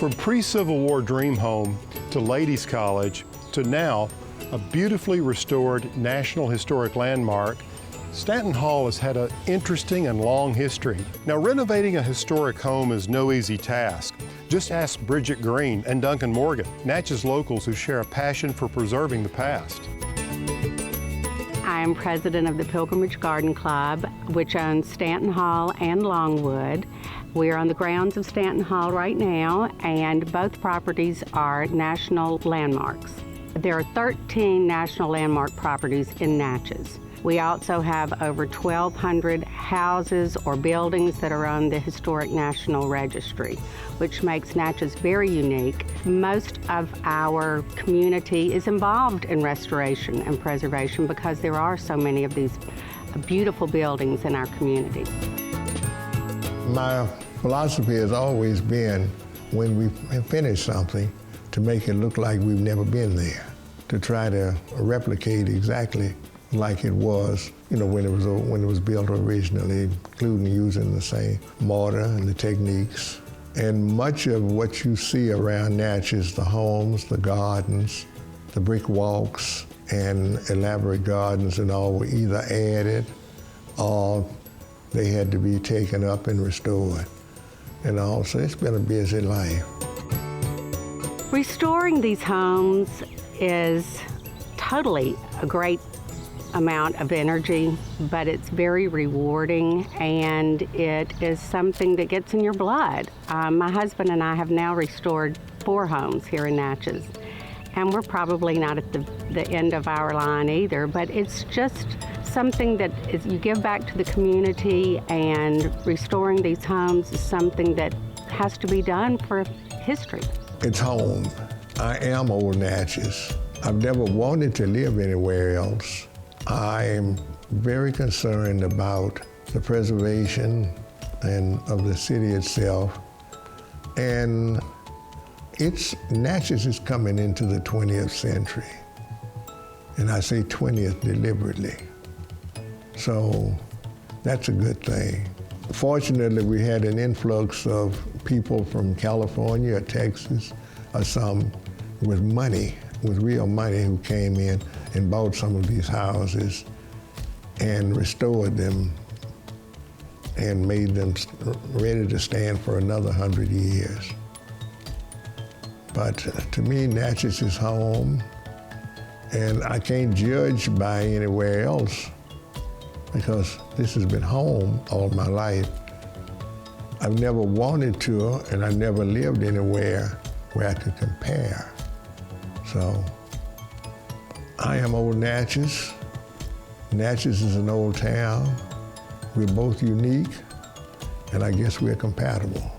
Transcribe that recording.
From pre-Civil War dream home to ladies' college to now a beautifully restored National Historic Landmark, Stanton Hall has had an interesting and long history. Now, renovating a historic home is no easy task. Just ask Bridget Green and Duncan Morgan, Natchez locals who share a passion for preserving the past. I am president of the Pilgrimage Garden Club, which owns Stanton Hall and Longwood. We are on the grounds of Stanton Hall right now, and both properties are national landmarks. There are 13 national landmark properties in Natchez. We also have over 1,200 houses or buildings that are on the Historic National Registry, which makes Natchez very unique. Most of our community is involved in restoration and preservation because there are so many of these beautiful buildings in our community. My philosophy has always been, when we finish something, to make it look like we've never been there, to try to replicate exactly like it was, when it was built originally, including using the same mortar and the techniques. And much of what you see around Natchez, the homes, the gardens, the brick walks, and elaborate gardens and all were either added or they had to be taken up and restored. And also, it's been a busy life. Restoring these homes is totally a great amount of energy, but it's very rewarding, and it is something that gets in your blood. My husband and I have now restored 4 homes here in Natchez, and we're probably not at the end of our line either, but it's just something that you give back to the community, and restoring these homes is something that has to be done for history. It's home. I am old Natchez. I've never wanted to live anywhere else. I am very concerned about the preservation of the city itself. And Natchez is coming into the 20th century. And I say 20th deliberately. So that's a good thing. Fortunately, we had an influx of people from California or Texas or some with money, with real money, who came in and bought some of these houses and restored them and made them ready to stand for another 100 years. But to me, Natchez is home, and I can't judge by anywhere else because this has been home all my life. I've never wanted to, and I never lived anywhere where I could compare. So I am old Natchez. Natchez is an old town. We're both unique, and I guess we're compatible.